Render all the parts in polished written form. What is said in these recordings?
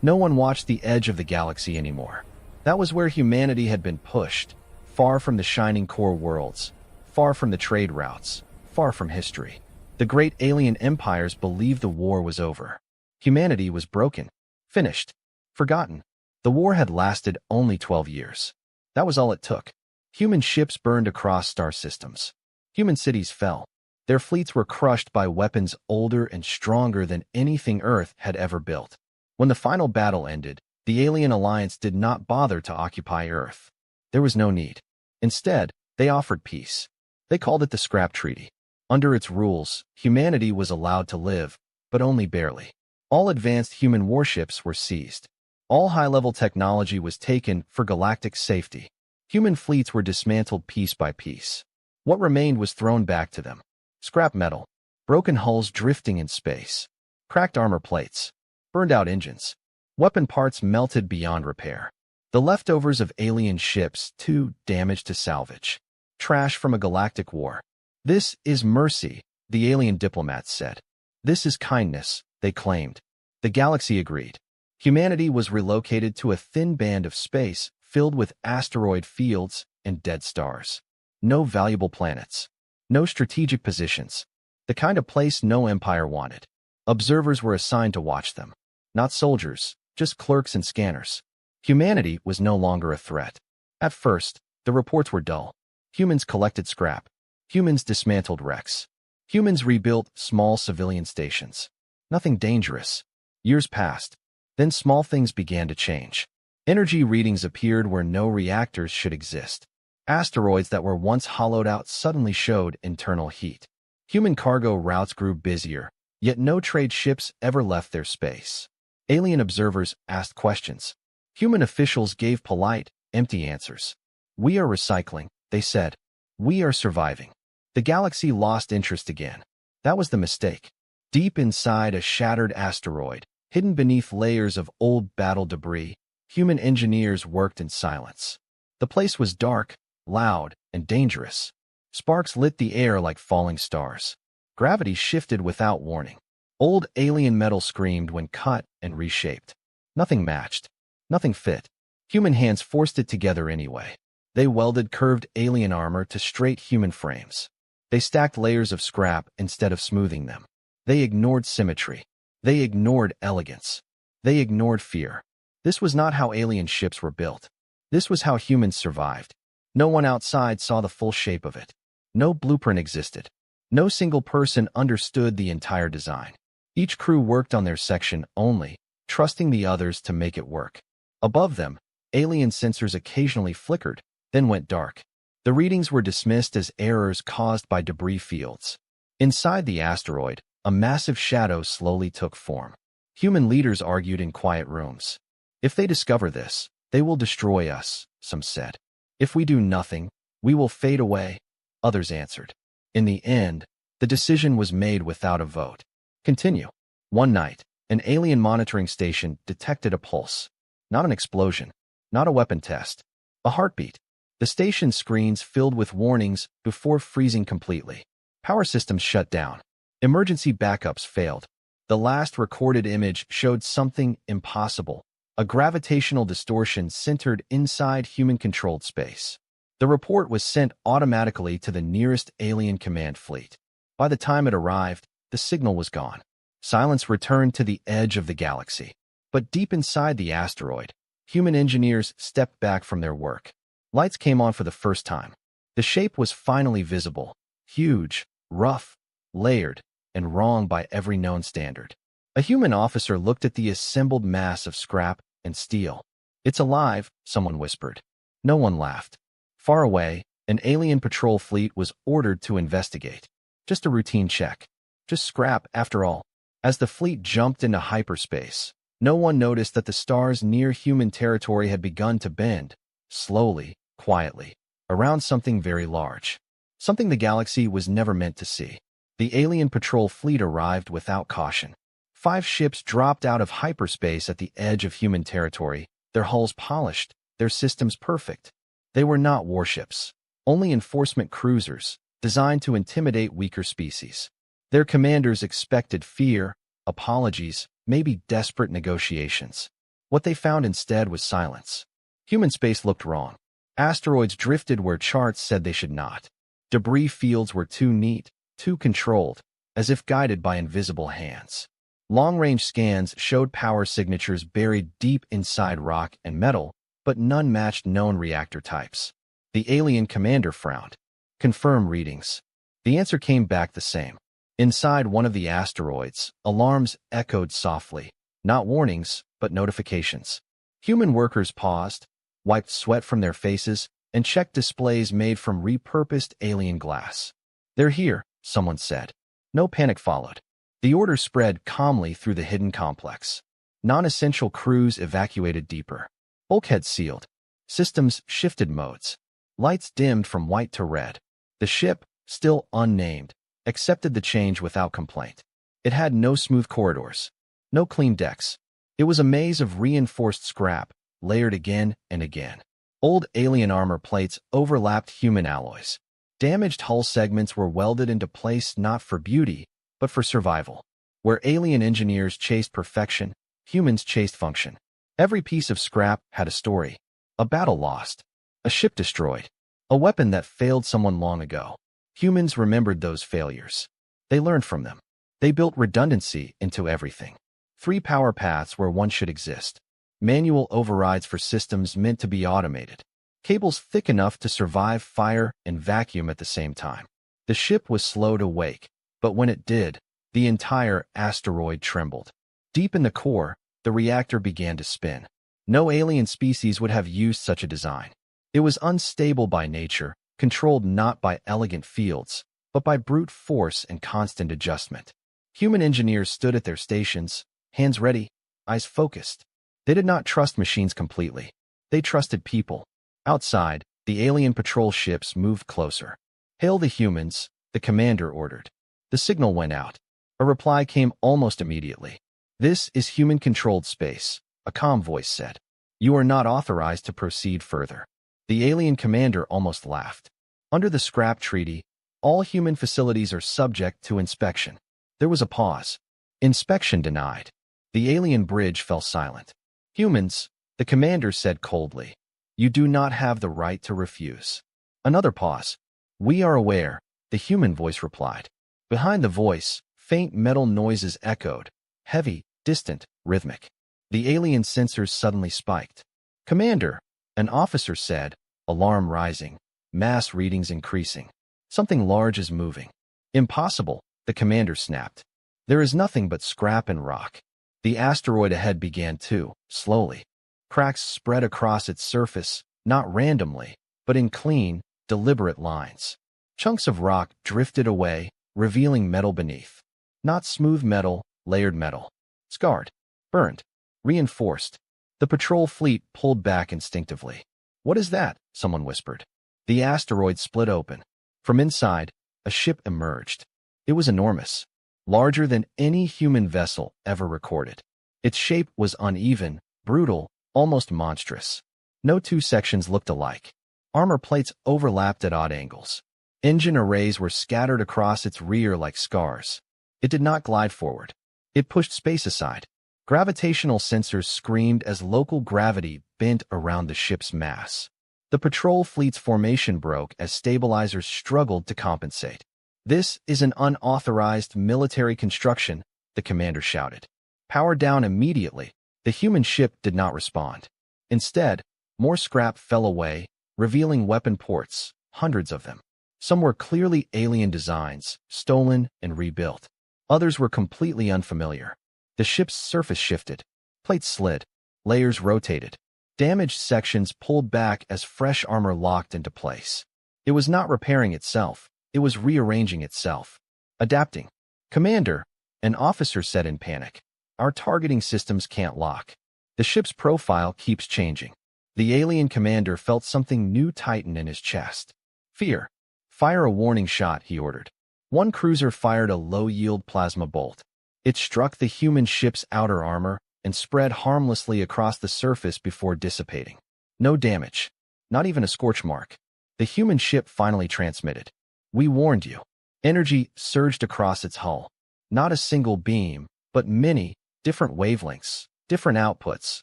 No one watched the edge of the galaxy anymore. That was where humanity had been pushed, far from the shining core worlds, far from the trade routes, far from history. The great alien empires believed the war was over. Humanity was broken, finished, forgotten. The war had lasted only 12 years. That was all it took. Human ships burned across star systems. Human cities fell. Their fleets were crushed by weapons older and stronger than anything Earth had ever built. When the final battle ended, the alien alliance did not bother to occupy Earth. There was no need. Instead, they offered peace. They called it the Scrap Treaty. Under its rules, humanity was allowed to live, but only barely. All advanced human warships were seized. All high-level technology was taken for galactic safety. Human fleets were dismantled piece by piece. What remained was thrown back to them. Scrap metal, broken hulls drifting in space, cracked armor plates, burned-out engines, weapon parts melted beyond repair. The leftovers of alien ships, too damaged to salvage. Trash from a galactic war. This is mercy, the alien diplomats said. This is kindness, they claimed. The galaxy agreed. Humanity was relocated to a thin band of space filled with asteroid fields and dead stars. No valuable planets. No strategic positions. The kind of place no empire wanted. Observers were assigned to watch them. Not soldiers, just clerks and scanners. Humanity was no longer a threat. At first, the reports were dull. Humans collected scrap. Humans dismantled wrecks. Humans rebuilt small civilian stations. Nothing dangerous. Years passed. Then small things began to change. Energy readings appeared where no reactors should exist. Asteroids that were once hollowed out suddenly showed internal heat. Human cargo routes grew busier, yet no trade ships ever left their space. Alien observers asked questions. Human officials gave polite, empty answers. We are recycling, they said. We are surviving. The galaxy lost interest again. That was the mistake. Deep inside a shattered asteroid, hidden beneath layers of old battle debris, human engineers worked in silence. The place was dark, loud, and dangerous. Sparks lit the air like falling stars. Gravity shifted without warning. Old alien metal screamed when cut and reshaped. Nothing matched. Nothing fit. Human hands forced it together anyway. They welded curved alien armor to straight human frames. They stacked layers of scrap instead of smoothing them. They ignored symmetry. They ignored elegance. They ignored fear. This was not how alien ships were built. This was how humans survived. No one outside saw the full shape of it. No blueprint existed. No single person understood the entire design. Each crew worked on their section only, trusting the others to make it work. Above them, alien sensors occasionally flickered, then went dark. The readings were dismissed as errors caused by debris fields. Inside the asteroid, a massive shadow slowly took form. Human leaders argued in quiet rooms. If they discover this, they will destroy us, some said. If we do nothing, we will fade away, others answered. In the end, the decision was made without a vote. Continue. One night, an alien monitoring station detected a pulse. Not an explosion. Not a weapon test. A heartbeat. The station's screens filled with warnings before freezing completely. Power systems shut down. Emergency backups failed. The last recorded image showed something impossible. A gravitational distortion centered inside human-controlled space. The report was sent automatically to the nearest alien command fleet. By the time it arrived, the signal was gone. Silence returned to the edge of the galaxy. But deep inside the asteroid, human engineers stepped back from their work. Lights came on for the first time. The shape was finally visible. Huge, rough, layered, and wrong by every known standard. A human officer looked at the assembled mass of scrap and steel. It's alive, someone whispered. No one laughed. Far away, an alien patrol fleet was ordered to investigate. Just a routine check. Just scrap, after all. As the fleet jumped into hyperspace, no one noticed that the stars near human territory had begun to bend, slowly, quietly, around something very large. Something the galaxy was never meant to see. The alien patrol fleet arrived without caution. 5 ships dropped out of hyperspace at the edge of human territory, their hulls polished, their systems perfect. They were not warships, only enforcement cruisers, designed to intimidate weaker species. Their commanders expected fear, apologies, maybe desperate negotiations. What they found instead was silence. Human space looked wrong. Asteroids drifted where charts said they should not. Debris fields were too neat, too controlled, as if guided by invisible hands. Long-range scans showed power signatures buried deep inside rock and metal, but none matched known reactor types. The alien commander frowned. Confirm readings. The answer came back the same. Inside one of the asteroids, alarms echoed softly. Not warnings, but notifications. Human workers paused, wiped sweat from their faces, and checked displays made from repurposed alien glass. "They're here," someone said. No panic followed. The order spread calmly through the hidden complex. Non-essential crews evacuated deeper. Bulkheads sealed. Systems shifted modes. Lights dimmed from white to red. The ship, still unnamed, accepted the change without complaint. It had no smooth corridors, no clean decks. It was a maze of reinforced scrap, layered again and again. Old alien armor plates overlapped human alloys. Damaged hull segments were welded into place not for beauty, but for survival. Where alien engineers chased perfection, humans chased function. Every piece of scrap had a story. A battle lost. A ship destroyed. A weapon that failed someone long ago. Humans remembered those failures. They learned from them. They built redundancy into everything. 3 power paths where one should exist. Manual overrides for systems meant to be automated. Cables thick enough to survive fire and vacuum at the same time. The ship was slow to wake, but when it did, the entire asteroid trembled. Deep in the core, the reactor began to spin. No alien species would have used such a design. It was unstable by nature, controlled not by elegant fields, but by brute force and constant adjustment. Human engineers stood at their stations, hands ready, eyes focused. They did not trust machines completely. They trusted people. Outside, the alien patrol ships moved closer. "Hail the humans," the commander ordered. The signal went out. A reply came almost immediately. "This is human-controlled space," a calm voice said. "You are not authorized to proceed further." The alien commander almost laughed. Under the scrap treaty, all human facilities are subject to inspection. There was a pause. Inspection denied. The alien bridge fell silent. "Humans," the commander said coldly, "you do not have the right to refuse." Another pause. "We are aware," the human voice replied. Behind the voice, faint metal noises echoed, heavy, distant, rhythmic. The alien sensors suddenly spiked. "Commander," an officer said, alarm rising, mass readings increasing. "Something large is moving." "Impossible," the commander snapped. "There is nothing but scrap and rock." The asteroid ahead began to, slowly. Cracks spread across its surface, not randomly, but in clean, deliberate lines. Chunks of rock drifted away, revealing metal beneath. Not smooth metal, layered metal. Scarred, burned, reinforced. The patrol fleet pulled back instinctively. "What is that?" someone whispered. The asteroid split open. From inside, a ship emerged. It was enormous, larger than any human vessel ever recorded. Its shape was uneven, brutal, almost monstrous. No 2 sections looked alike. Armor plates overlapped at odd angles. Engine arrays were scattered across its rear like scars. It did not glide forward. It pushed space aside. Gravitational sensors screamed as local gravity bent around the ship's mass. The patrol fleet's formation broke as stabilizers struggled to compensate. "This is an unauthorized military construction," the commander shouted. "Power down immediately." The human ship did not respond. Instead, more scrap fell away, revealing weapon ports, hundreds of them. Some were clearly alien designs, stolen and rebuilt. Others were completely unfamiliar. The ship's surface shifted. Plates slid. Layers rotated. Damaged sections pulled back as fresh armor locked into place. It was not repairing itself. It was rearranging itself. Adapting. "Commander," an officer said in panic. "Our targeting systems can't lock. The ship's profile keeps changing." The alien commander felt something new tighten in his chest. Fear. "Fire a warning shot," he ordered. One cruiser fired a low-yield plasma bolt. It struck the human ship's outer armor and spread harmlessly across the surface before dissipating. No damage. Not even a scorch mark. The human ship finally transmitted. "We warned you." Energy surged across its hull. Not a single beam, but many, different wavelengths, different outputs,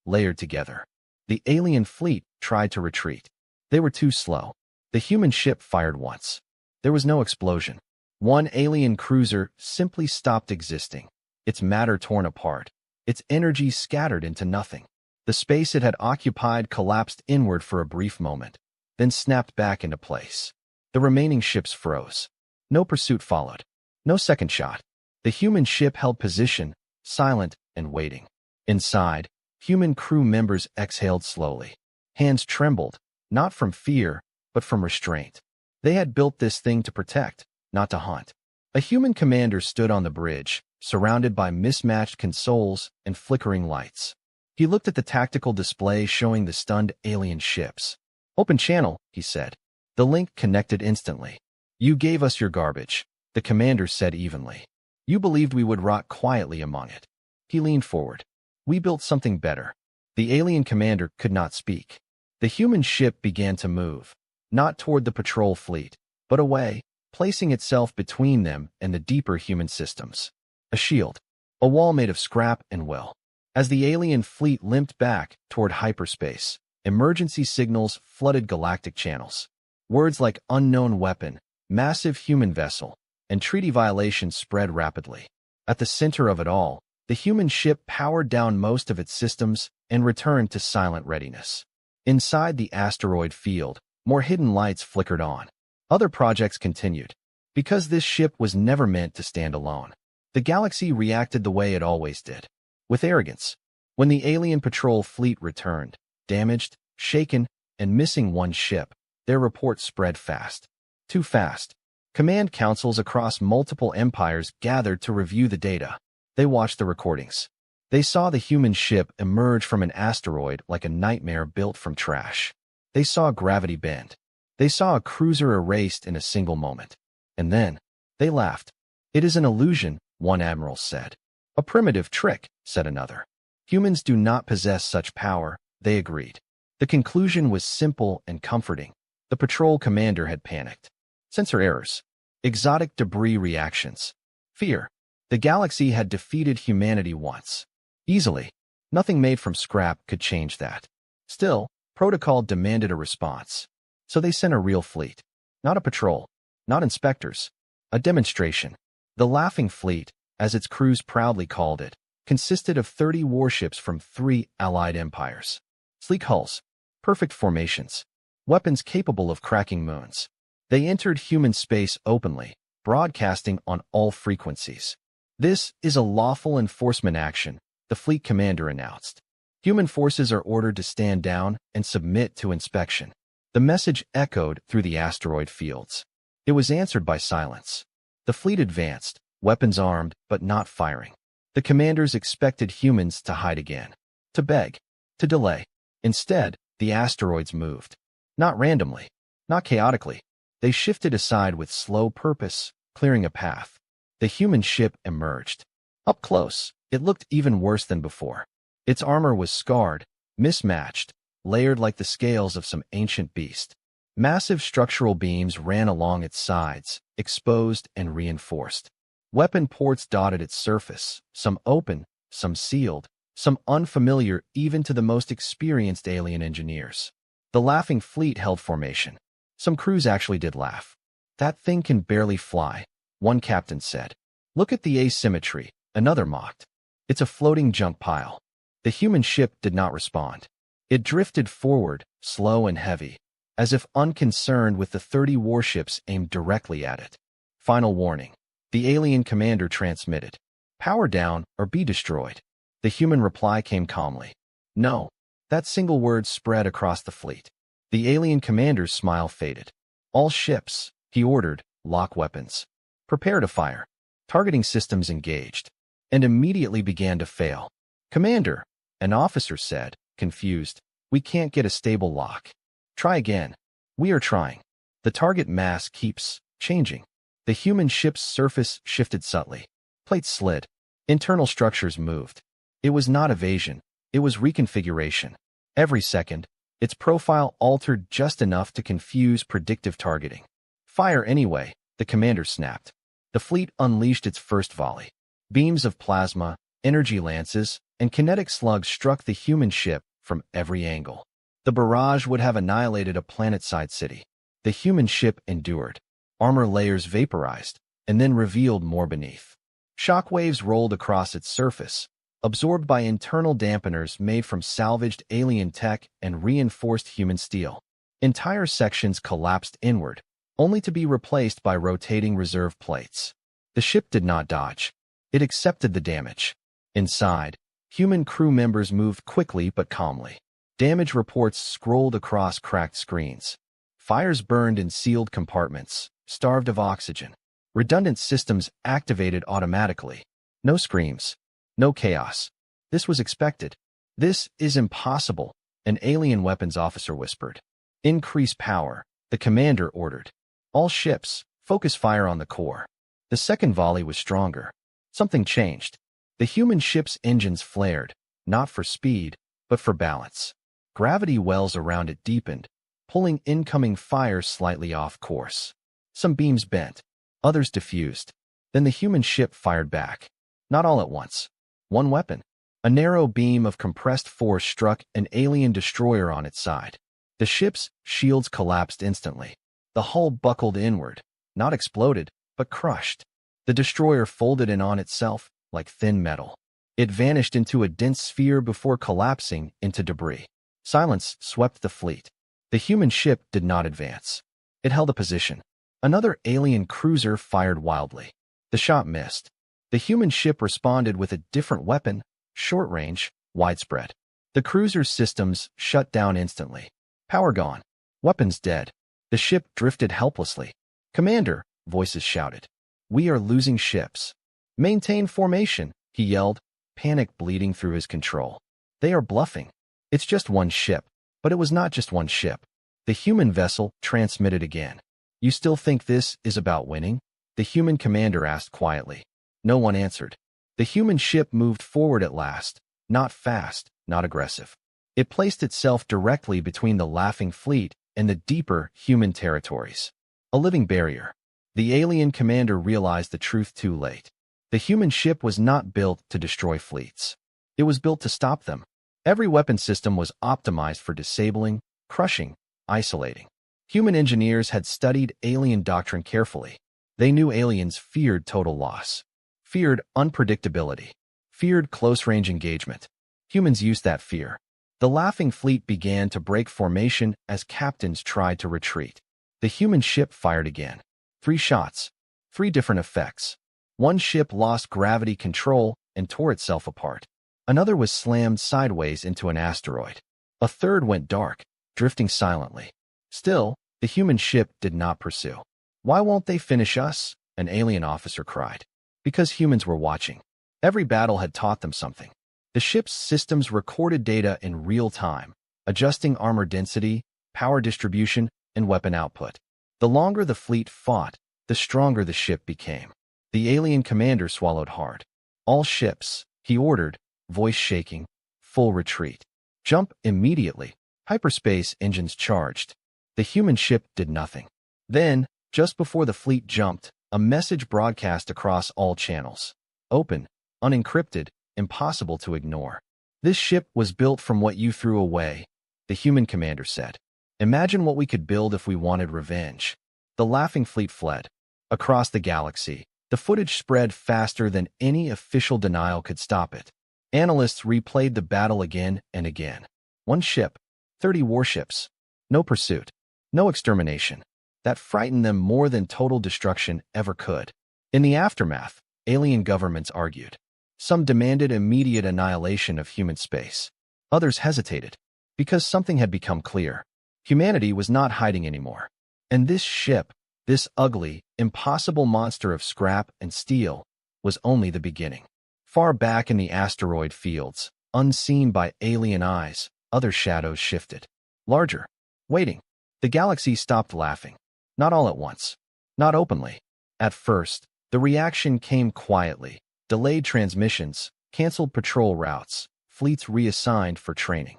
layered together. The alien fleet tried to retreat. They were too slow. The human ship fired once. There was no explosion. One alien cruiser simply stopped existing, its matter torn apart, its energy scattered into nothing. The space it had occupied collapsed inward for a brief moment, then snapped back into place. The remaining ships froze. No pursuit followed. No second shot. The human ship held position, silent and waiting. Inside, human crew members exhaled slowly. Hands trembled, not from fear, but from restraint. They had built this thing to protect, not to hunt. A human commander stood on the bridge, surrounded by mismatched consoles and flickering lights. He looked at the tactical display showing the stunned alien ships. "Open channel," he said. The link connected instantly. "You gave us your garbage," the commander said evenly. "You believed we would rot quietly among it." He leaned forward. "We built something better." The alien commander could not speak. The human ship began to move, not toward the patrol fleet, but away, placing itself between them and the deeper human systems. A shield. A wall made of scrap and will. As the alien fleet limped back toward hyperspace, emergency signals flooded galactic channels. Words like unknown weapon, massive human vessel, and treaty violations spread rapidly. At the center of it all, the human ship powered down most of its systems and returned to silent readiness. Inside the asteroid field, more hidden lights flickered on. Other projects continued. Because this ship was never meant to stand alone, the galaxy reacted the way it always did, with arrogance. When the alien patrol fleet returned, damaged, shaken, and missing one ship, their report spread fast. Too fast. Command councils across multiple empires gathered to review the data. They watched the recordings. They saw the human ship emerge from an asteroid like a nightmare built from trash. They saw gravity bend. They saw a cruiser erased in a single moment. And then, they laughed. "It is an illusion," one admiral said. "A primitive trick," said another. "Humans do not possess such power," they agreed. The conclusion was simple and comforting. The patrol commander had panicked. Sensor errors. Exotic debris reactions. Fear. The galaxy had defeated humanity once. Easily. Nothing made from scrap could change that. Still, protocol demanded a response. So they sent a real fleet. Not a patrol. Not inspectors. A demonstration. The Laughing Fleet, as its crews proudly called it, consisted of 30 warships from 3 allied empires. Sleek hulls. Perfect formations. Weapons capable of cracking moons. They entered human space openly, broadcasting on all frequencies. "This is a lawful enforcement action," the fleet commander announced. "Human forces are ordered to stand down and submit to inspection." The message echoed through the asteroid fields. It was answered by silence. The fleet advanced, weapons armed but not firing. The commanders expected humans to hide again, to beg, to delay. Instead, the asteroids moved. Not randomly, not chaotically. They shifted aside with slow purpose, clearing a path. The human ship emerged. Up close, it looked even worse than before. Its armor was scarred, mismatched, layered like the scales of some ancient beast. Massive structural beams ran along its sides, exposed and reinforced. Weapon ports dotted its surface, some open, some sealed, some unfamiliar even to the most experienced alien engineers. The Laughing Fleet held formation. Some crews actually did laugh. "That thing can barely fly," one captain said. "Look at the asymmetry," another mocked. "It's a floating junk pile." The human ship did not respond. It drifted forward, slow and heavy, as if unconcerned with the 30 warships aimed directly at it. Final warning. The alien commander transmitted. "Power down or be destroyed." The human reply came calmly. "No." That single word spread across the fleet. The alien commander's smile faded. "All ships," he ordered, "lock weapons. Prepare to fire." Targeting systems engaged, and immediately began to fail. "Commander," an officer said, confused, "we can't get a stable lock." "Try again." "We are trying." The target mass keeps changing. The human ship's surface shifted subtly. Plates slid. Internal structures moved. It was not evasion. It was reconfiguration. Every second, its profile altered just enough to confuse predictive targeting. "Fire anyway," the commander snapped. The fleet unleashed its first volley. Beams of plasma, energy lances, and kinetic slugs struck the human ship from every angle. The barrage would have annihilated a planet-sized city. The human ship endured. Armor layers vaporized, and then revealed more beneath. Shockwaves rolled across its surface, absorbed by internal dampeners made from salvaged alien tech and reinforced human steel. Entire sections collapsed inward, only to be replaced by rotating reserve plates. The ship did not dodge. It accepted the damage. Inside, human crew members moved quickly but calmly. Damage reports scrolled across cracked screens. Fires burned in sealed compartments, starved of oxygen. Redundant systems activated automatically. No screams. No chaos. This was expected. This is impossible, an alien weapons officer whispered. Increase power, the commander ordered. All ships, focus fire on the core. The second volley was stronger. Something changed. The human ship's engines flared, not for speed, but for balance. Gravity wells around it deepened, pulling incoming fire slightly off course. Some beams bent, others diffused. Then the human ship fired back. Not all at once. One weapon. A narrow beam of compressed force struck an alien destroyer on its side. The ship's shields collapsed instantly. The hull buckled inward, not exploded, but crushed. The destroyer folded in on itself like thin metal. It vanished into a dense sphere before collapsing into debris. Silence swept the fleet. The human ship did not advance. It held a position. Another alien cruiser fired wildly. The shot missed. The human ship responded with a different weapon, short-range, widespread. The cruiser's systems shut down instantly. Power gone. Weapons dead. The ship drifted helplessly. "Commander," voices shouted. "We are losing ships." "Maintain formation," he yelled, panic bleeding through his control. "They are bluffing. It's just one ship." But it was not just one ship. The human vessel transmitted again. "You still think this is about winning?" The human commander asked quietly. No one answered. The human ship moved forward at last, not fast, not aggressive. It placed itself directly between the laughing fleet and the deeper human territories. A living barrier. The alien commander realized the truth too late. The human ship was not built to destroy fleets. It was built to stop them. Every weapon system was optimized for disabling, crushing, isolating. Human engineers had studied alien doctrine carefully. They knew aliens feared total loss, feared unpredictability, feared close-range engagement. Humans used that fear. The laughing fleet began to break formation as captains tried to retreat. The human ship fired again. 3 shots, 3 different effects. One ship lost gravity control and tore itself apart. Another was slammed sideways into an asteroid. A third went dark, drifting silently. Still, the human ship did not pursue. "Why won't they finish us?" an alien officer cried. Because humans were watching. Every battle had taught them something. The ship's systems recorded data in real time, adjusting armor density, power distribution, and weapon output. The longer the fleet fought, the stronger the ship became. The alien commander swallowed hard. "All ships," he ordered, voice shaking, "full retreat. Jump immediately." Hyperspace engines charged. The human ship did nothing. Then, just before the fleet jumped, a message broadcast across all channels. Open, unencrypted, impossible to ignore. "This ship was built from what you threw away," the human commander said. "Imagine what we could build if we wanted revenge." The laughing fleet fled. Across the galaxy, the footage spread faster than any official denial could stop it. Analysts replayed the battle again and again. One ship, 30 warships. No pursuit. No extermination. That frightened them more than total destruction ever could. In the aftermath, alien governments argued. Some demanded immediate annihilation of human space. Others hesitated, because something had become clear. Humanity was not hiding anymore. And this ship, this ugly, impossible monster of scrap and steel, was only the beginning. Far back in the asteroid fields, unseen by alien eyes, other shadows shifted. Larger. Waiting. The galaxy stopped laughing. Not all at once. Not openly. At first, the reaction came quietly. Delayed transmissions, canceled patrol routes, fleets reassigned for training.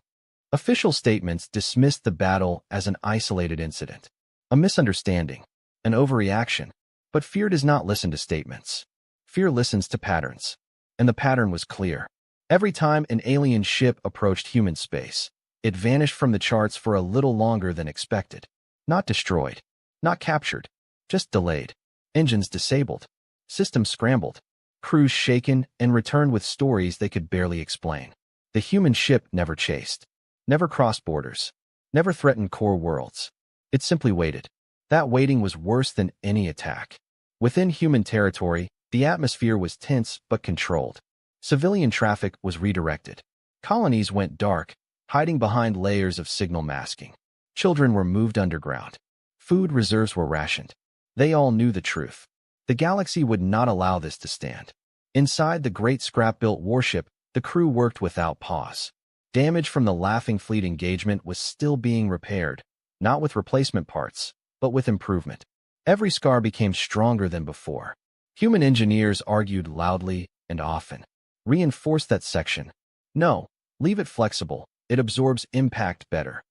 Official statements dismissed the battle as an isolated incident. A misunderstanding. An overreaction. But fear does not listen to statements. Fear listens to patterns. And the pattern was clear. Every time an alien ship approached human space, it vanished from the charts for a little longer than expected. Not destroyed, not captured, just delayed. Engines disabled, systems scrambled, crews shaken and returned with stories they could barely explain. The human ship never chased, never crossed borders, never threatened core worlds. It simply waited. That waiting was worse than any attack. Within human territory, the atmosphere was tense but controlled. Civilian traffic was redirected. Colonies went dark, hiding behind layers of signal masking. Children were moved underground. Food reserves were rationed. They all knew the truth. The galaxy would not allow this to stand. Inside the great scrap-built warship, the crew worked without pause. Damage from the Laughing Fleet engagement was still being repaired, not with replacement parts, but with improvement. Every scar became stronger than before. Human engineers argued loudly and often. Reinforce that section. No, leave it flexible. It absorbs impact better.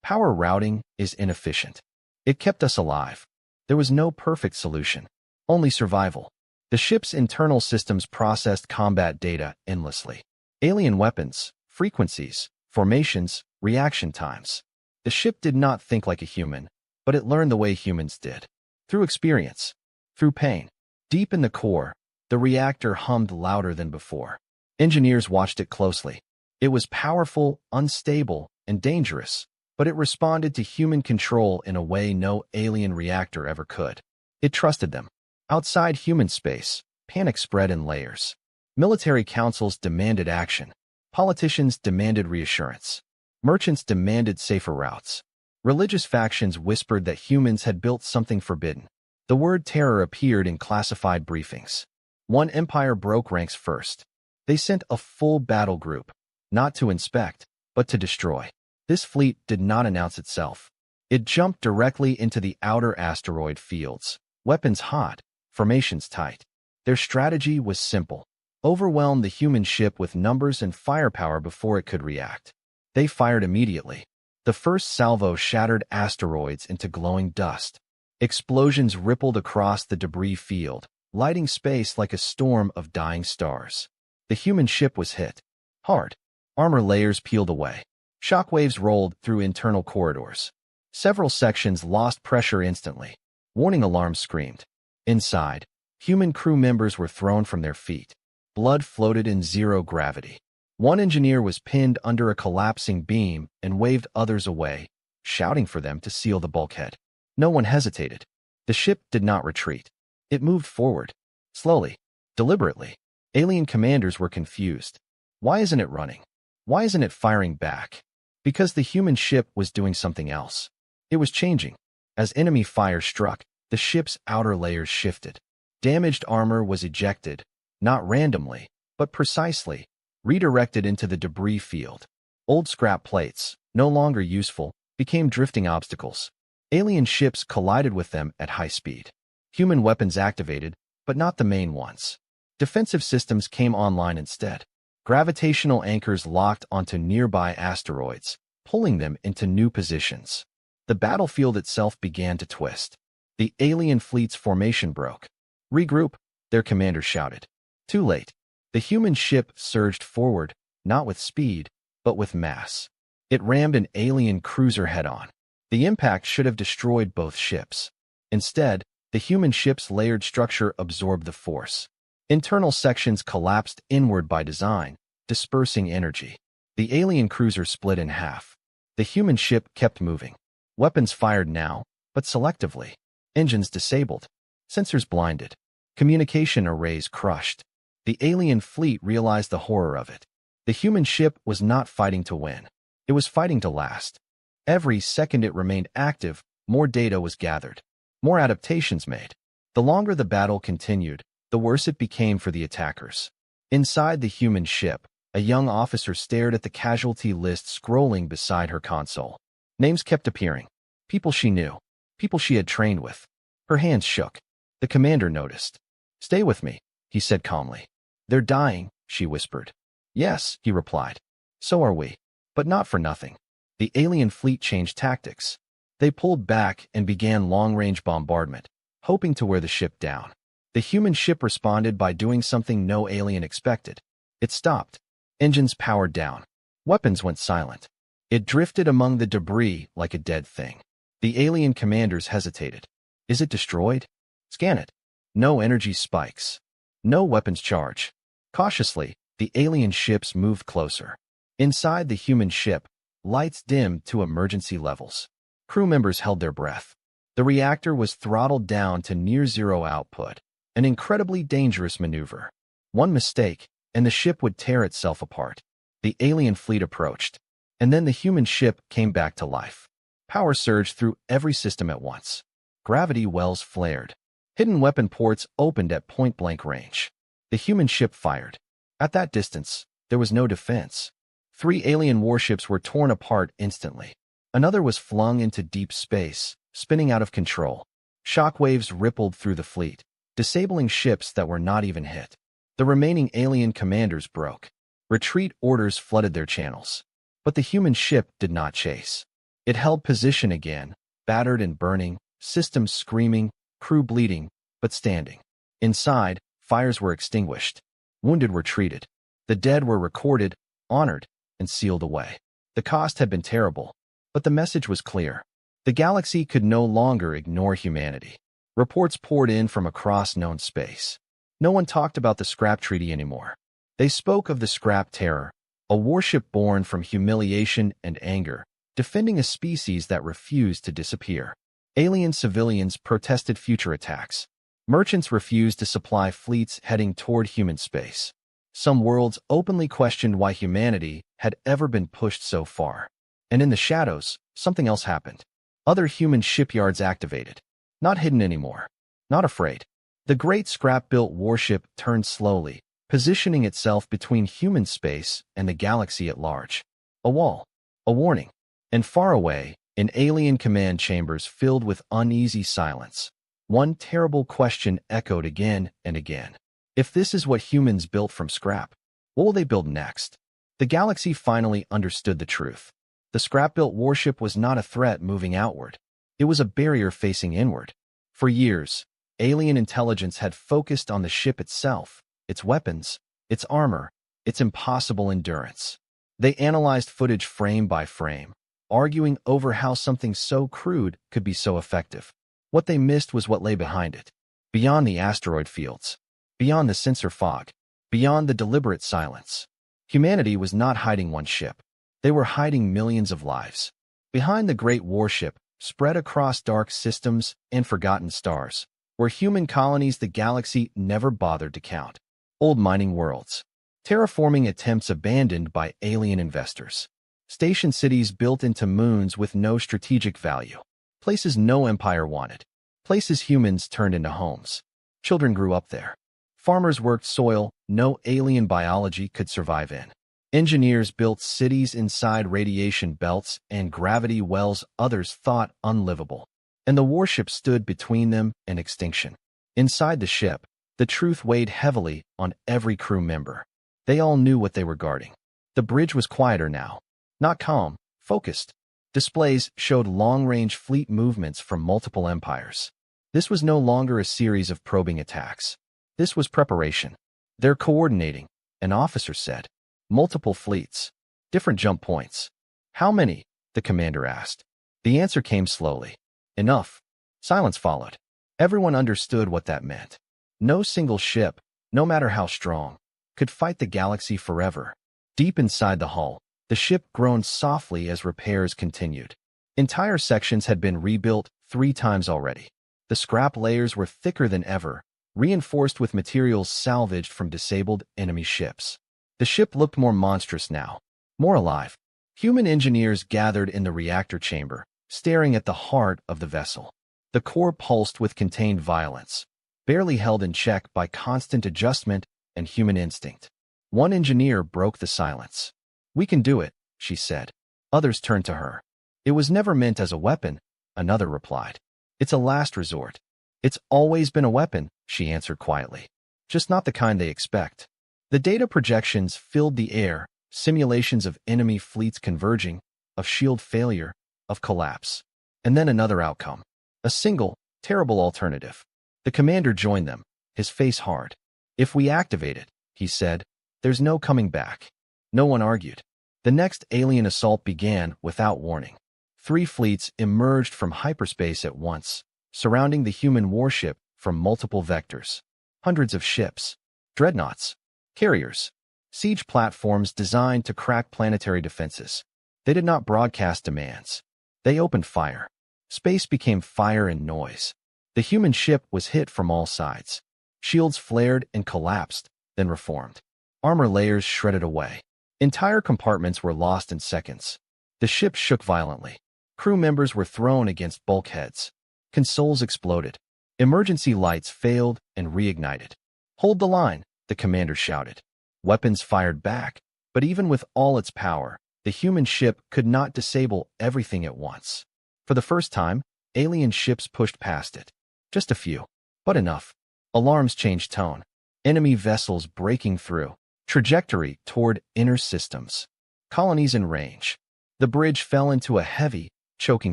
Power routing is inefficient. It kept us alive. There was no perfect solution, only survival. The ship's internal systems processed combat data endlessly. Alien weapons, frequencies, formations, reaction times. The ship did not think like a human, but it learned the way humans did. Through experience, through pain. Deep in the core, the reactor hummed louder than before. Engineers watched it closely. It was powerful, unstable, and dangerous, but it responded to human control in a way no alien reactor ever could. It trusted them. Outside human space, panic spread in layers. Military councils demanded action. Politicians demanded reassurance. Merchants demanded safer routes. Religious factions whispered that humans had built something forbidden. The word terror appeared in classified briefings. One empire broke ranks first. They sent a full battle group, not to inspect, but to destroy. This fleet did not announce itself. It jumped directly into the outer asteroid fields, weapons hot, formations tight. Their strategy was simple. Overwhelm the human ship with numbers and firepower before it could react. They fired immediately. The first salvo shattered asteroids into glowing dust. Explosions rippled across the debris field, lighting space like a storm of dying stars. The human ship was hit hard. Armor layers peeled away. Shockwaves rolled through internal corridors. Several sections lost pressure instantly. Warning alarms screamed. Inside, human crew members were thrown from their feet. Blood floated in zero gravity. One engineer was pinned under a collapsing beam and waved others away, shouting for them to seal the bulkhead. No one hesitated. The ship did not retreat. It moved forward, slowly, deliberately. Alien commanders were confused. Why isn't it running? Why isn't it firing back? Because the human ship was doing something else. It was changing. As enemy fire struck, the ship's outer layers shifted. Damaged armor was ejected, not randomly, but precisely, redirected into the debris field. Old scrap plates, no longer useful, became drifting obstacles. Alien ships collided with them at high speed. Human weapons activated, but not the main ones. Defensive systems came online instead. Gravitational anchors locked onto nearby asteroids, pulling them into new positions. The battlefield itself began to twist. The alien fleet's formation broke. Regroup, their commander shouted. Too late. The human ship surged forward, not with speed, but with mass. It rammed an alien cruiser head-on. The impact should have destroyed both ships. Instead, the human ship's layered structure absorbed the force. Internal sections collapsed inward by design, dispersing energy. The alien cruiser split in half. The human ship kept moving. Weapons fired now, but selectively. Engines disabled. Sensors blinded. Communication arrays crushed. The alien fleet realized the horror of it. The human ship was not fighting to win. It was fighting to last. Every second it remained active, more data was gathered. More adaptations made. The longer the battle continued, the worse it became for the attackers. Inside the human ship, a young officer stared at the casualty list scrolling beside her console. Names kept appearing. People she knew. People she had trained with. Her hands shook. The commander noticed. "Stay with me," he said calmly. "They're dying," she whispered. "Yes," he replied. "So are we. But not for nothing." The alien fleet changed tactics. They pulled back and began long-range bombardment, hoping to wear the ship down. The human ship responded by doing something no alien expected. It stopped. Engines powered down. Weapons went silent. It drifted among the debris like a dead thing. The alien commanders hesitated. Is it destroyed? Scan it. No energy spikes. No weapons charge. Cautiously, the alien ships moved closer. Inside the human ship, lights dimmed to emergency levels. Crew members held their breath. The reactor was throttled down to near-zero output, an incredibly dangerous maneuver. One mistake, and the ship would tear itself apart. The alien fleet approached, and then the human ship came back to life. Power surged through every system at once. Gravity wells flared. Hidden weapon ports opened at point-blank range. The human ship fired. At that distance, there was no defense. 3 alien warships were torn apart instantly. Another was flung into deep space, spinning out of control. Shockwaves rippled through the fleet, disabling ships that were not even hit. The remaining alien commanders broke. Retreat orders flooded their channels. But the human ship did not chase. It held position again, battered and burning, systems screaming, crew bleeding, but standing. Inside, fires were extinguished. Wounded were treated. The dead were recorded, honored, and sealed away. The cost had been terrible, but the message was clear. The galaxy could no longer ignore humanity. Reports poured in from across known space. No one talked about the scrap treaty anymore. They spoke of the scrap terror, a warship born from humiliation and anger, defending a species that refused to disappear. Alien civilians protested future attacks. Merchants refused to supply fleets heading toward human space. Some worlds openly questioned why humanity had ever been pushed so far. And in the shadows, something else happened. Other human shipyards activated. Not hidden anymore. Not afraid. The great scrap-built warship turned slowly, positioning itself between human space and the galaxy at large. A wall. A warning. And far away, in alien command chambers filled with uneasy silence, one terrible question echoed again and again. If this is what humans built from scrap, what will they build next? The galaxy finally understood the truth. The scrap-built warship was not a threat moving outward. It was a barrier facing inward. For years, alien intelligence had focused on the ship itself, its weapons, its armor, its impossible endurance. They analyzed footage frame by frame, arguing over how something so crude could be so effective. What they missed was what lay behind it. Beyond the asteroid fields, beyond the sensor fog, beyond the deliberate silence. Humanity was not hiding one ship. They were hiding millions of lives. Behind the great warship, spread across dark systems and forgotten stars, were human colonies the galaxy never bothered to count. Old mining worlds. Terraforming attempts abandoned by alien investors. Station cities built into moons with no strategic value. Places no empire wanted. Places humans turned into homes. Children grew up there. Farmers worked soil no alien biology could survive in. Engineers built cities inside radiation belts and gravity wells others thought unlivable. And the warship stood between them and extinction. Inside the ship, the truth weighed heavily on every crew member. They all knew what they were guarding. The bridge was quieter now. Not calm, focused. Displays showed long-range fleet movements from multiple empires. This was no longer a series of probing attacks. This was preparation. They're coordinating, an officer said. Multiple fleets. Different jump points. How many? The commander asked. The answer came slowly. Enough. Silence followed. Everyone understood what that meant. No single ship, no matter how strong, could fight the galaxy forever. Deep inside the hull, the ship groaned softly as repairs continued. Entire sections had been rebuilt 3 times already. The scrap layers were thicker than ever, reinforced with materials salvaged from disabled enemy ships. The ship looked more monstrous now, more alive. Human engineers gathered in the reactor chamber, staring at the heart of the vessel. The core pulsed with contained violence, barely held in check by constant adjustment and human instinct. One engineer broke the silence. "We can do it," she said. Others turned to her. "It was never meant as a weapon," another replied. "It's a last resort." "It's always been a weapon," she answered quietly. "Just not the kind they expect." The data projections filled the air, simulations of enemy fleets converging, of shield failure, of collapse. And then another outcome. A single, terrible alternative. The commander joined them, his face hard. "If we activate it," he said, "there's no coming back. No one argued. The next alien assault began without warning. 3 fleets emerged from hyperspace at once, surrounding the human warship from multiple vectors. Hundreds of ships, dreadnoughts, carriers, siege platforms designed to crack planetary defenses. They did not broadcast demands. They opened fire. Space became fire and noise. The human ship was hit from all sides. Shields flared and collapsed, then reformed. Armor layers shredded away. Entire compartments were lost in seconds. The ship shook violently. Crew members were thrown against bulkheads. Consoles exploded. Emergency lights failed and reignited. "Hold the line," the commander shouted. Weapons fired back, but even with all its power, the human ship could not disable everything at once. For the first time, alien ships pushed past it. Just a few, but enough. Alarms changed tone. Enemy vessels breaking through. Trajectory toward inner systems. Colonies in range. The bridge fell into a heavy, choking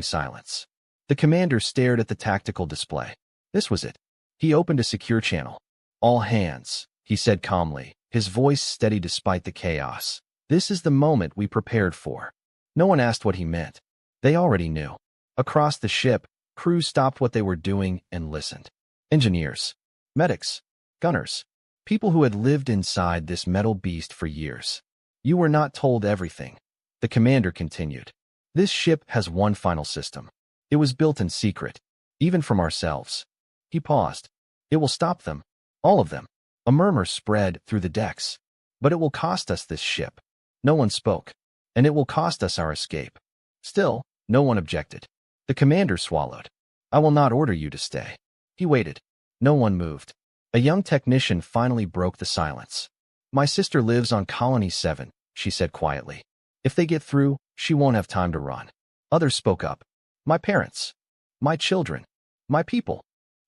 silence. The commander stared at the tactical display. This was it. He opened a secure channel. "All hands," he said calmly, his voice steady despite the chaos. "This is the moment we prepared for." No one asked what he meant. They already knew. Across the ship, crews stopped what they were doing and listened. Engineers, medics, gunners, people who had lived inside this metal beast for years. "You were not told everything," the commander continued. "This ship has one final system. It was built in secret, even from ourselves." He paused. "It will stop them, all of them." A murmur spread through the decks. "But it will cost us this ship." No one spoke. "And it will cost us our escape." Still, no one objected. The commander swallowed. "I will not order you to stay." He waited. No one moved. A young technician finally broke the silence. "My sister lives on Colony 7, she said quietly. "If they get through, she won't have time to run." Others spoke up. "My parents. My children. My people."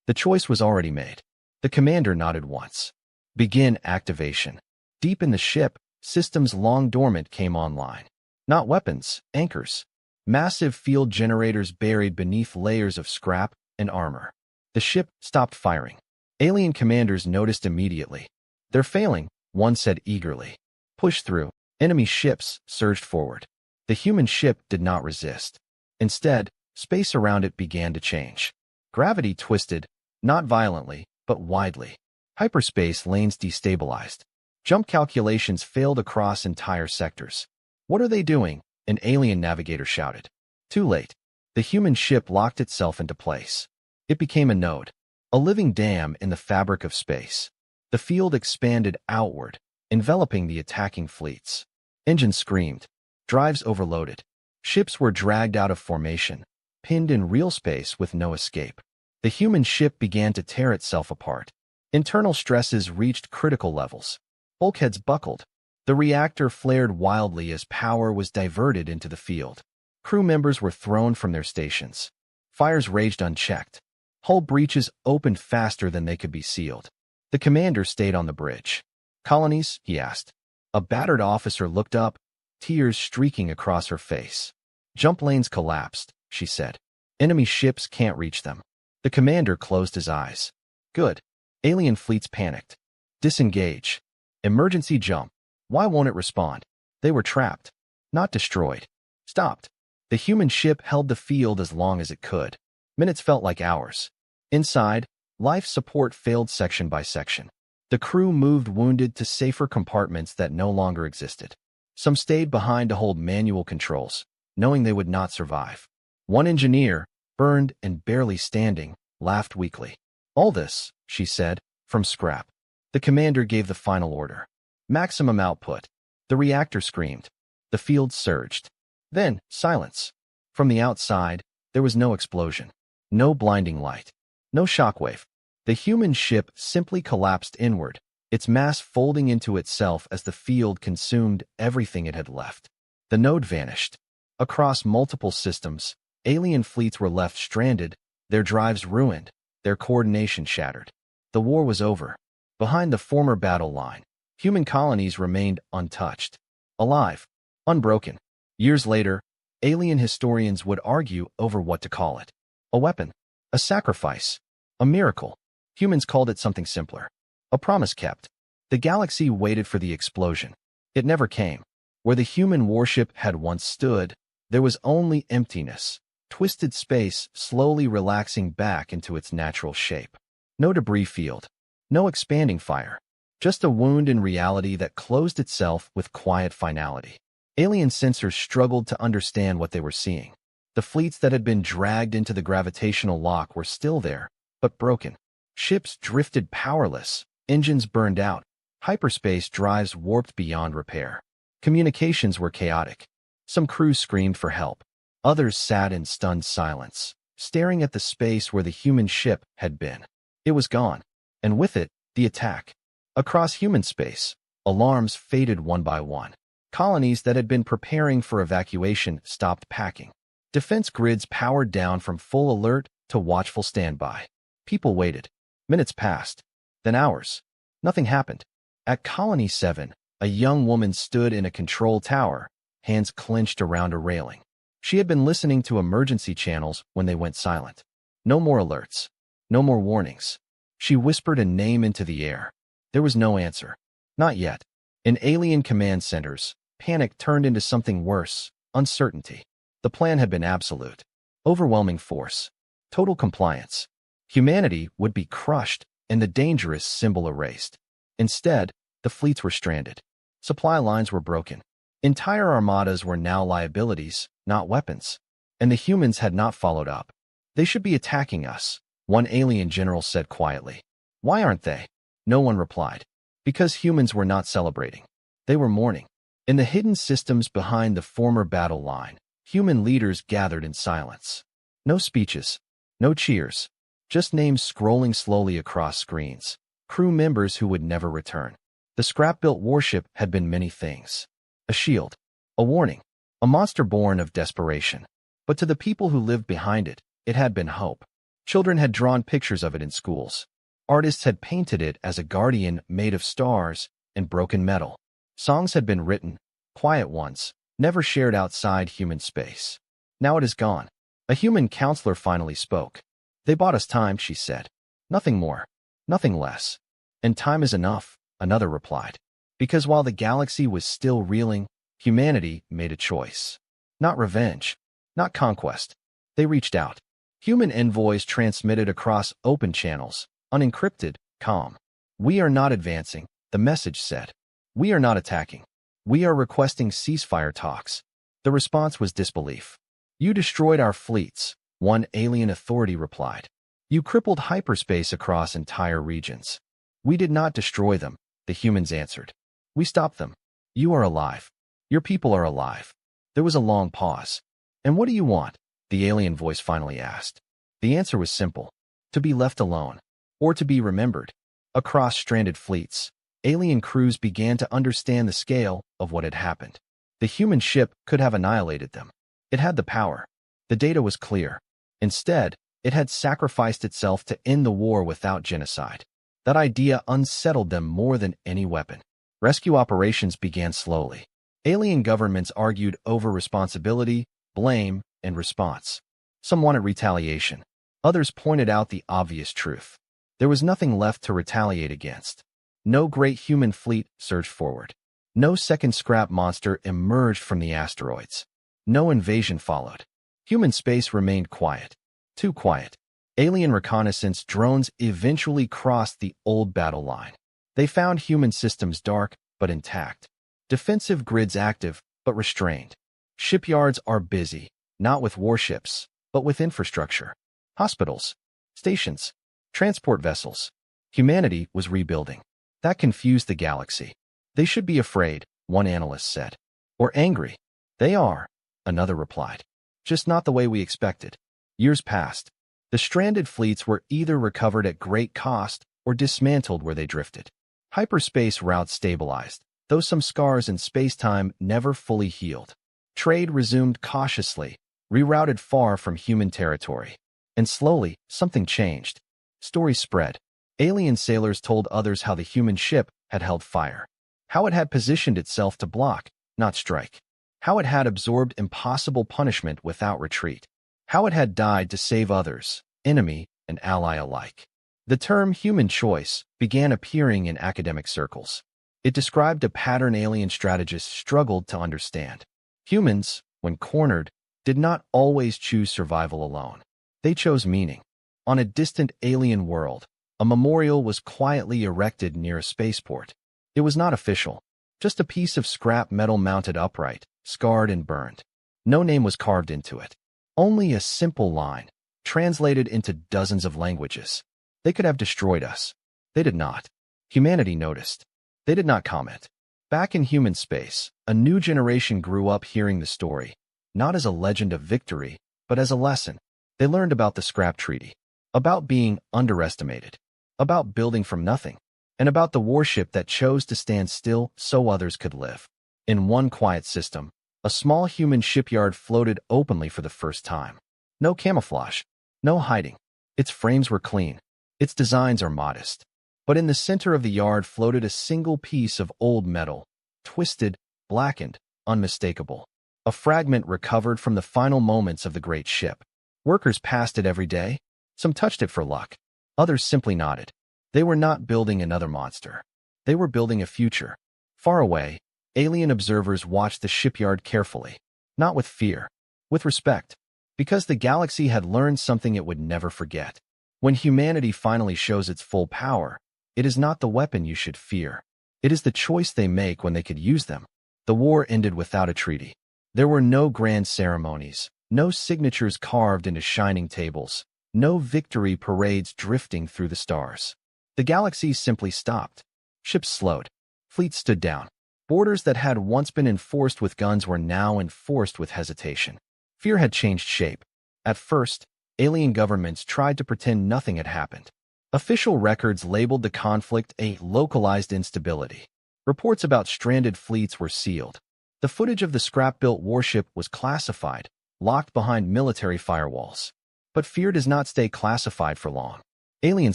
The choice was already made. The commander nodded once. "Begin activation." Deep in the ship, systems long dormant came online. Not weapons, anchors. Massive field generators buried beneath layers of scrap and armor. The ship stopped firing. Alien commanders noticed immediately. "They're failing," one said eagerly. "Push through." Enemy ships surged forward. The human ship did not resist. Instead, space around it began to change. Gravity twisted, not violently, but widely. Hyperspace lanes destabilized. Jump calculations failed across entire sectors. "What are they doing?" an alien navigator shouted. Too late. The human ship locked itself into place. It became a node, a living dam in the fabric of space. The field expanded outward, enveloping the attacking fleets. Engines screamed. Drives overloaded. Ships were dragged out of formation, pinned in real space with no escape. The human ship began to tear itself apart. Internal stresses reached critical levels. Bulkheads buckled. The reactor flared wildly as power was diverted into the field. Crew members were thrown from their stations. Fires raged unchecked. Hull breaches opened faster than they could be sealed. The commander stayed on the bridge. "Colonies?" he asked. A battered officer looked up, tears streaking across her face. "Jump lanes collapsed," she said. "Enemy ships can't reach them." The commander closed his eyes. "Good." Alien fleets panicked. "Disengage. Emergency jump." Why won't it respond? They were trapped, not destroyed. Stopped. The human ship held the field as long as it could. Minutes felt like hours. Inside, life support failed section by section. The crew moved wounded to safer compartments that no longer existed. Some stayed behind to hold manual controls, knowing they would not survive. One engineer, burned and barely standing, laughed weakly. "All this," she said, "from scrap." The commander gave the final order. "Maximum output." The reactor screamed. The field surged. Then, silence. From the outside, there was no explosion. No blinding light. No shockwave. The human ship simply collapsed inward, its mass folding into itself as the field consumed everything it had left. The node vanished. Across multiple systems, alien fleets were left stranded, their drives ruined, their coordination shattered. The war was over. Behind the former battle line, human colonies remained untouched, alive, unbroken. Years later, alien historians would argue over what to call it. A weapon, a sacrifice, a miracle. Humans called it something simpler. A promise kept. The galaxy waited for the explosion. It never came. Where the human warship had once stood, there was only emptiness, twisted space slowly relaxing back into its natural shape. No debris field, no expanding fire, just a wound in reality that closed itself with quiet finality. Alien sensors struggled to understand what they were seeing. The fleets that had been dragged into the gravitational lock were still there, but broken. Ships drifted powerless, engines burned out, hyperspace drives warped beyond repair. Communications were chaotic. Some crews screamed for help. Others sat in stunned silence, staring at the space where the human ship had been. It was gone, and with it, the attack. Across human space, alarms faded one by one. Colonies that had been preparing for evacuation stopped packing. Defense grids powered down from full alert to watchful standby. People waited. Minutes passed. Then hours. Nothing happened. At Colony 7, a young woman stood in a control tower, hands clenched around a railing. She had been listening to emergency channels when they went silent. No more alerts. No more warnings. She whispered a name into the air. There was no answer. Not yet. In alien command centers, panic turned into something worse, uncertainty. The plan had been absolute. Overwhelming force. Total compliance. Humanity would be crushed and the dangerous symbol erased. Instead, the fleets were stranded. Supply lines were broken. Entire armadas were now liabilities, not weapons. And the humans had not followed up. They should be attacking us, one alien general said quietly. Why aren't they? No one replied. Because humans were not celebrating. They were mourning. In the hidden systems behind the former battle line, human leaders gathered in silence. No speeches. No cheers. Just names scrolling slowly across screens. Crew members who would never return. The scrap-built warship had been many things. A shield. A warning. A monster born of desperation. But to the people who lived behind it, it had been hope. Children had drawn pictures of it in schools. Artists had painted it as a guardian made of stars and broken metal. Songs had been written, quiet ones, never shared outside human space. Now it is gone. A human counselor finally spoke. They bought us time, she said. Nothing more. Nothing less. And time is enough, another replied. Because while the galaxy was still reeling, humanity made a choice. Not revenge. Not conquest. They reached out. Human envoys transmitted across open channels, unencrypted, calm. We are not advancing, the message said. We are not attacking. We are requesting ceasefire talks. The response was disbelief. You destroyed our fleets, one alien authority replied. You crippled hyperspace across entire regions. We did not destroy them, the humans answered. We stopped them. You are alive. Your people are alive. There was a long pause. And what do you want? The alien voice finally asked. The answer was simple. To be left alone. Or to be remembered. Across stranded fleets, alien crews began to understand the scale of what had happened. The human ship could have annihilated them. It had the power. The data was clear. Instead, it had sacrificed itself to end the war without genocide. That idea unsettled them more than any weapon. Rescue operations began slowly. Alien governments argued over responsibility, blame, and response. Some wanted retaliation. Others pointed out the obvious truth. There was nothing left to retaliate against. No great human fleet surged forward. No second scrap monster emerged from the asteroids. No invasion followed. Human space remained quiet. Too quiet. Alien reconnaissance drones eventually crossed the old battle line. They found human systems dark but intact. Defensive grids active but restrained. Shipyards are busy, not with warships, but with infrastructure. Hospitals, stations, transport vessels. Humanity was rebuilding. That confused the galaxy. They should be afraid, one analyst said. Or angry. They are, another replied. Just not the way we expected. Years passed. The stranded fleets were either recovered at great cost or dismantled where they drifted. Hyperspace routes stabilized, though some scars in space-time never fully healed. Trade resumed cautiously, rerouted far from human territory. And slowly, something changed. Stories spread. Alien sailors told others how the human ship had held fire. How it had positioned itself to block, not strike. How it had absorbed impossible punishment without retreat. How it had died to save others, enemy and ally alike. The term human choice began appearing in academic circles. It described a pattern alien strategists struggled to understand. Humans, when cornered, did not always choose survival alone. They chose meaning. On a distant alien world, a memorial was quietly erected near a spaceport. It was not official, just a piece of scrap metal mounted upright, scarred and burned. No name was carved into it. Only a simple line, translated into dozens of languages. They could have destroyed us. They did not. Humanity noticed. They did not comment. Back in human space, a new generation grew up hearing the story, not as a legend of victory, but as a lesson. They learned about the scrap treaty, about being underestimated, about building from nothing, and about the warship that chose to stand still so others could live. In one quiet system, a small human shipyard floated openly for the first time. No camouflage, no hiding. Its frames were clean. Its designs are modest. But in the center of the yard floated a single piece of old metal, twisted, blackened, unmistakable. A fragment recovered from the final moments of the great ship. Workers passed it every day. Some touched it for luck. Others simply nodded. They were not building another monster. They were building a future. Far away, alien observers watched the shipyard carefully. Not with fear, with respect. Because the galaxy had learned something it would never forget. When humanity finally shows its full power, it is not the weapon you should fear. It is the choice they make when they could use them. The war ended without a treaty. There were no grand ceremonies, no signatures carved into shining tables, no victory parades drifting through the stars. The galaxy simply stopped. Ships slowed. Fleets stood down. Borders that had once been enforced with guns were now enforced with hesitation. Fear had changed shape. At first, alien governments tried to pretend nothing had happened. Official records labeled the conflict a localized instability. Reports about stranded fleets were sealed. The footage of the scrap-built warship was classified, locked behind military firewalls. But fear does not stay classified for long. Alien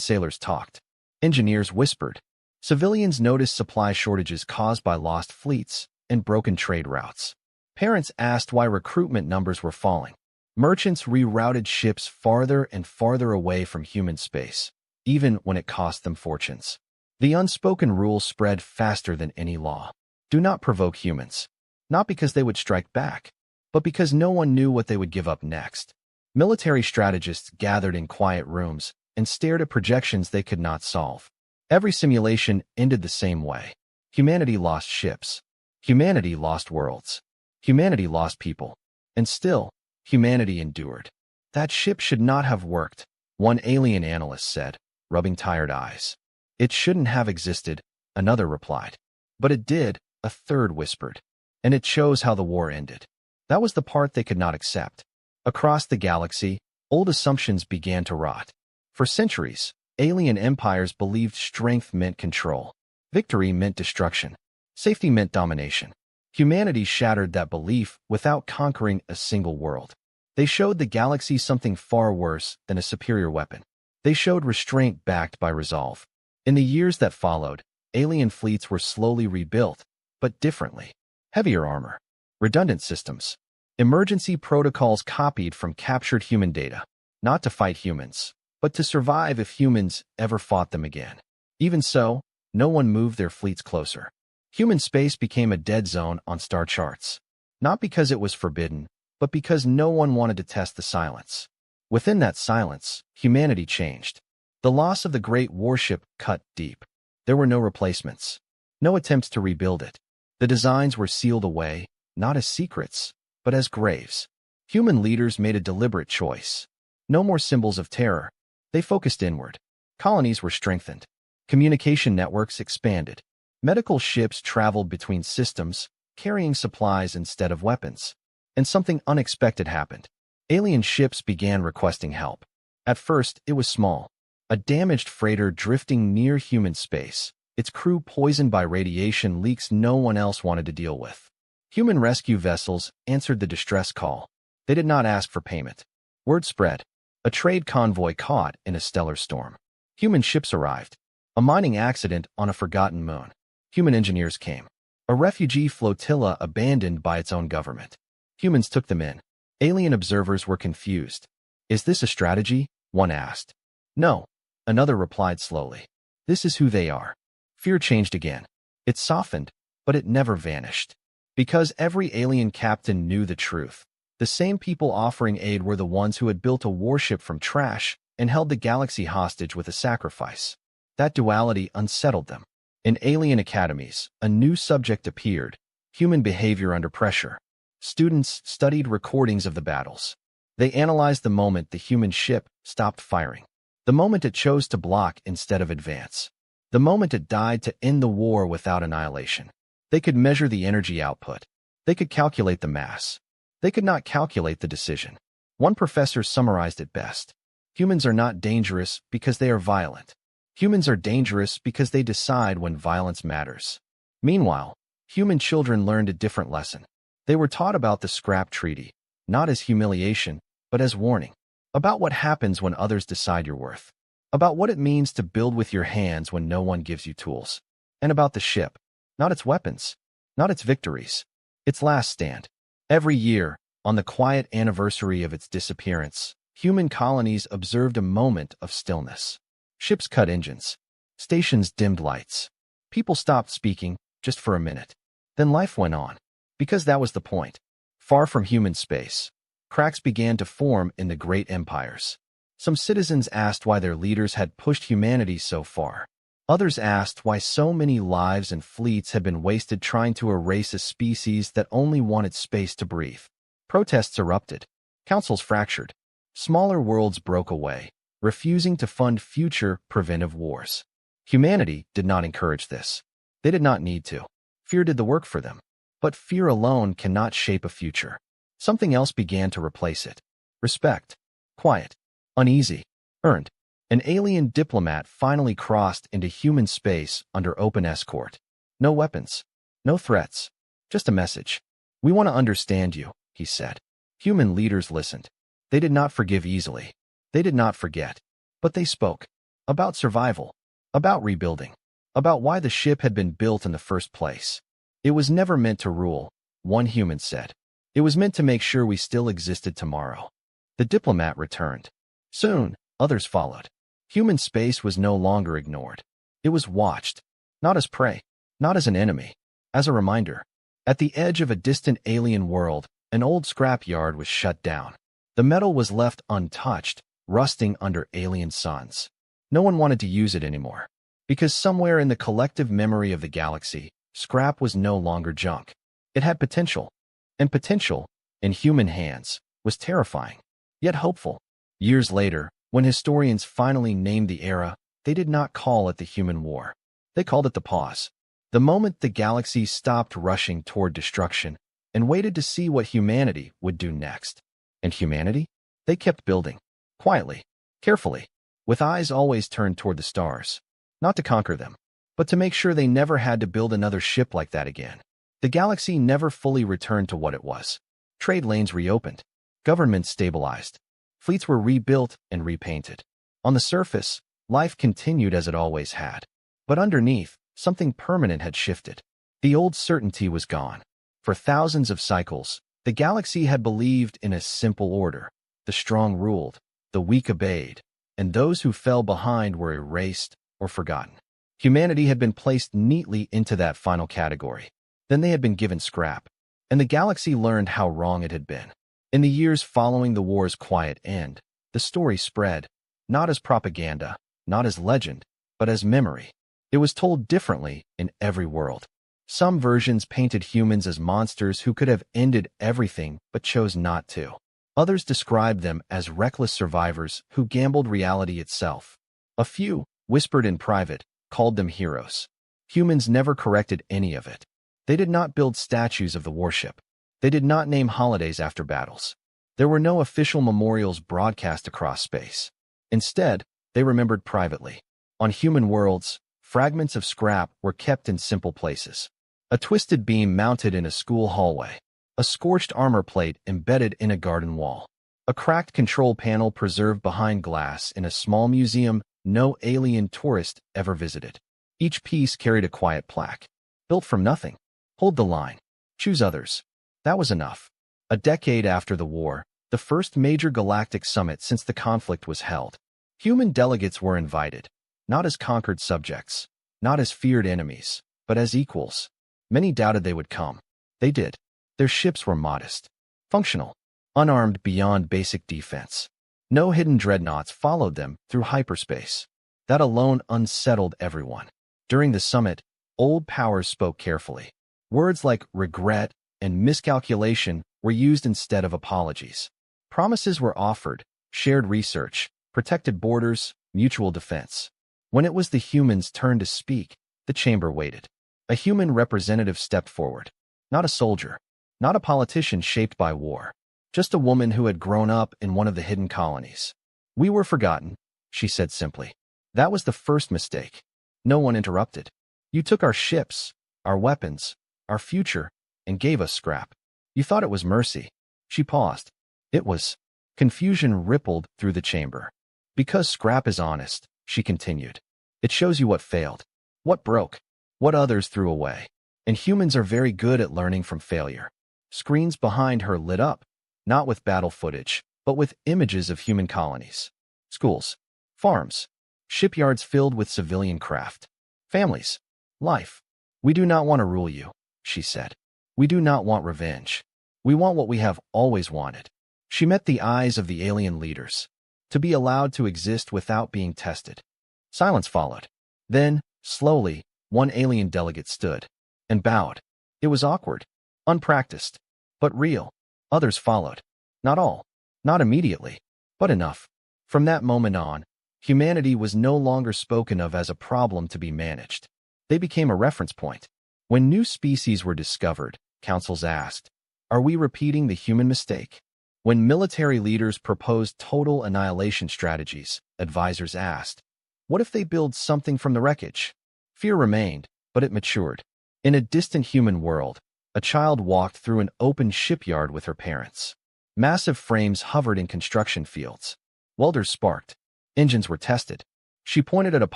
sailors talked. Engineers whispered. Civilians noticed supply shortages caused by lost fleets and broken trade routes. Parents asked why recruitment numbers were falling. Merchants rerouted ships farther and farther away from human space, even when it cost them fortunes. The unspoken rule spread faster than any law. Do not provoke humans. Not because they would strike back, but because no one knew what they would give up next. Military strategists gathered in quiet rooms and stared at projections they could not solve. Every simulation ended the same way. Humanity lost ships. Humanity lost worlds. Humanity lost people. And still, humanity endured. That ship should not have worked, one alien analyst said, rubbing tired eyes. It shouldn't have existed, another replied. But it did, a third whispered. And it shows how the war ended. That was the part they could not accept. Across the galaxy, old assumptions began to rot. For centuries, alien empires believed strength meant control. Victory meant destruction. Safety meant domination. Humanity shattered that belief without conquering a single world. They showed the galaxy something far worse than a superior weapon. They showed restraint backed by resolve. In the years that followed, alien fleets were slowly rebuilt, but differently. Heavier armor, redundant systems, emergency protocols copied from captured human data, not to fight humans, but to survive if humans ever fought them again. Even so, no one moved their fleets closer. Human space became a dead zone on star charts, not because it was forbidden, but because no one wanted to test the silence. Within that silence, humanity changed. The loss of the great warship cut deep. There were no replacements, no attempts to rebuild it. The designs were sealed away, not as secrets, but as graves. Human leaders made a deliberate choice. No more symbols of terror. They focused inward. Colonies were strengthened. Communication networks expanded. Medical ships traveled between systems, carrying supplies instead of weapons. And something unexpected happened. Alien ships began requesting help. At first, it was small. A damaged freighter drifting near human space, its crew poisoned by radiation leaks no one else wanted to deal with. Human rescue vessels answered the distress call. They did not ask for payment. Word spread. A trade convoy caught in a stellar storm. Human ships arrived. A mining accident on a forgotten moon. Human engineers came. A refugee flotilla abandoned by its own government. Humans took them in. Alien observers were confused. Is this a strategy? One asked. No. Another replied slowly. This is who they are. Fear changed again. It softened, but it never vanished. Because every alien captain knew the truth. The same people offering aid were the ones who had built a warship from trash and held the galaxy hostage with a sacrifice. That duality unsettled them. In alien academies, a new subject appeared: human behavior under pressure. Students studied recordings of the battles. They analyzed the moment the human ship stopped firing, the moment it chose to block instead of advance, the moment it died to end the war without annihilation. They could measure the energy output. They could calculate the mass. They could not calculate the decision. One professor summarized it best: humans are not dangerous because they are violent. Humans are dangerous because they decide when violence matters. Meanwhile, human children learned a different lesson. They were taught about the scrap treaty, not as humiliation, but as warning. About what happens when others decide your worth. About what it means to build with your hands when no one gives you tools. And about the ship. Not its weapons. Not its victories. Its last stand. Every year, on the quiet anniversary of its disappearance, human colonies observed a moment of stillness. Ships cut engines. Stations dimmed lights. People stopped speaking, just for a minute. Then life went on. Because that was the point. Far from human space, cracks began to form in the great empires. Some citizens asked why their leaders had pushed humanity so far. Others asked why so many lives and fleets had been wasted trying to erase a species that only wanted space to breathe. Protests erupted. Councils fractured. Smaller worlds broke away, refusing to fund future preventive wars. Humanity did not encourage this. They did not need to. Fear did the work for them. But fear alone cannot shape a future. Something else began to replace it. Respect. Quiet. Uneasy. Earned. An alien diplomat finally crossed into human space under open escort. No weapons. No threats. Just a message. "We want to understand you," he said. Human leaders listened. They did not forgive easily. They did not forget. But they spoke. About survival. About rebuilding. About why the ship had been built in the first place. "It was never meant to rule," one human said. "It was meant to make sure we still existed tomorrow." The diplomat returned. Soon, others followed. Human space was no longer ignored. It was watched. Not as prey. Not as an enemy. As a reminder. At the edge of a distant alien world, an old scrapyard was shut down. The metal was left untouched, rusting under alien suns. No one wanted to use it anymore. Because somewhere in the collective memory of the galaxy, scrap was no longer junk. It had potential. And potential, in human hands, was terrifying, yet hopeful. Years later, when historians finally named the era, they did not call it the Human War. They called it the pause. The moment the galaxy stopped rushing toward destruction and waited to see what humanity would do next. And humanity? They kept building. Quietly. Carefully. With eyes always turned toward the stars. Not to conquer them, but to make sure they never had to build another ship like that again. The galaxy never fully returned to what it was. Trade lanes reopened. Governments stabilized. Fleets were rebuilt and repainted. On the surface, life continued as it always had. But underneath, something permanent had shifted. The old certainty was gone. For thousands of cycles, the galaxy had believed in a simple order. The strong ruled, the weak obeyed, and those who fell behind were erased or forgotten. Humanity had been placed neatly into that final category. Then they had been given scrap, and the galaxy learned how wrong it had been. In the years following the war's quiet end, the story spread, not as propaganda, not as legend, but as memory. It was told differently in every world. Some versions painted humans as monsters who could have ended everything but chose not to. Others described them as reckless survivors who gambled reality itself. A few, whispered in private, called them heroes. Humans never corrected any of it. They did not build statues of the warship. They did not name holidays after battles. There were no official memorials broadcast across space. Instead, they remembered privately. On human worlds, fragments of scrap were kept in simple places. A twisted beam mounted in a school hallway. A scorched armor plate embedded in a garden wall. A cracked control panel preserved behind glass in a small museum no alien tourist ever visited. Each piece carried a quiet plaque. Built from nothing. Hold the line. Choose others. That was enough. A decade after the war, the first major galactic summit since the conflict was held. Human delegates were invited, not as conquered subjects, not as feared enemies, but but as equals. Many doubted they would come. They did. Their ships were modest, functional, unarmed beyond basic defense. No hidden dreadnoughts followed them through hyperspace. That alone unsettled everyone. During the summit, old powers spoke carefully. Words like regret and miscalculation were used instead of apologies. Promises were offered, shared research, protected borders, mutual defense. When it was the humans' turn to speak, the chamber waited. A human representative stepped forward. Not a soldier, not a politician shaped by war. Just a woman who had grown up in one of the hidden colonies. "We were forgotten," she said simply. "That was the first mistake." No one interrupted. "You took our ships, our weapons, our future, and gave us scrap. You thought it was mercy." She paused. It was. Confusion rippled through the chamber. "Because scrap is honest," she continued. "It shows you what failed, what broke, what others threw away. And humans are very good at learning from failure." Screens behind her lit up, not with battle footage, but with images of human colonies. Schools, farms, shipyards filled with civilian craft, families, life. "We do not want to rule you," she said. "We do not want revenge. We want what we have always wanted." She met the eyes of the alien leaders. To be allowed to exist without being tested. Silence followed. Then, slowly, one alien delegate stood and bowed. It was awkward, unpracticed, but real. Others followed. Not all, not immediately, but enough. From that moment on, humanity was no longer spoken of as a problem to be managed. They became a reference point. When new species were discovered, councils asked, "Are we repeating the human mistake?" When military leaders proposed total annihilation strategies, advisors asked, "What if they build something from the wreckage?" Fear remained, but it matured. In a distant human world, a child walked through an open shipyard with her parents. Massive frames hovered in construction fields. Welders sparked. Engines were tested. She pointed at a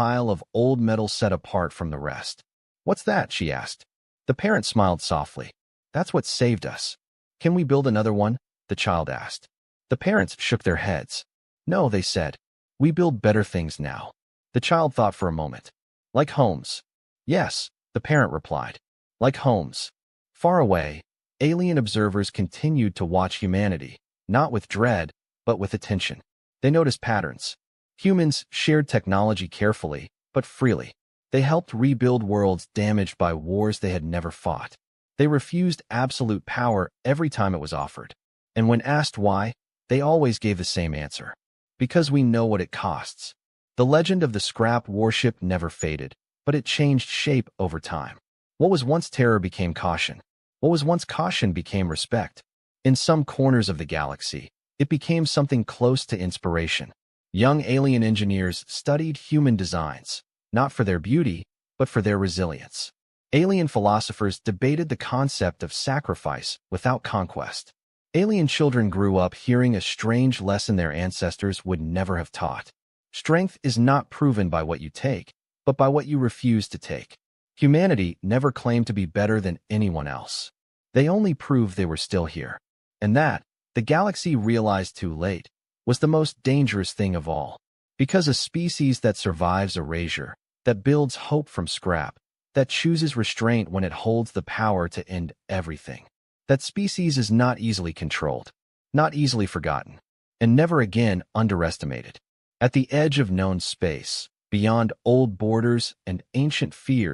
pile of old metal set apart from the rest. "What's that?" she asked. The parent smiled softly. "That's what saved us." "Can we build another one?" the child asked. The parents shook their heads. "No," they said. "We build better things now." The child thought for a moment. "Like homes." "Yes," the parent replied. "Like homes." Far away, alien observers continued to watch humanity, not with dread, but with attention. They noticed patterns. Humans shared technology carefully, but freely. They helped rebuild worlds damaged by wars they had never fought. They refused absolute power every time it was offered. And when asked why, they always gave the same answer. "Because we know what it costs." The legend of the scrap warship never faded, but it changed shape over time. What was once terror became caution. What was once caution became respect. In some corners of the galaxy, it became something close to inspiration. Young alien engineers studied human designs, not for their beauty, but for their resilience. Alien philosophers debated the concept of sacrifice without conquest. Alien children grew up hearing a strange lesson their ancestors would never have taught. Strength is not proven by what you take, but by what you refuse to take. Humanity never claimed to be better than anyone else. They only proved they were still here. And that, the galaxy realized too late, was the most dangerous thing of all. Because a species that survives erasure, that builds hope from scrap, that chooses restraint when it holds the power to end everything. That species is not easily controlled, not easily forgotten, and never again underestimated. At the edge of known space, beyond old borders and ancient fears,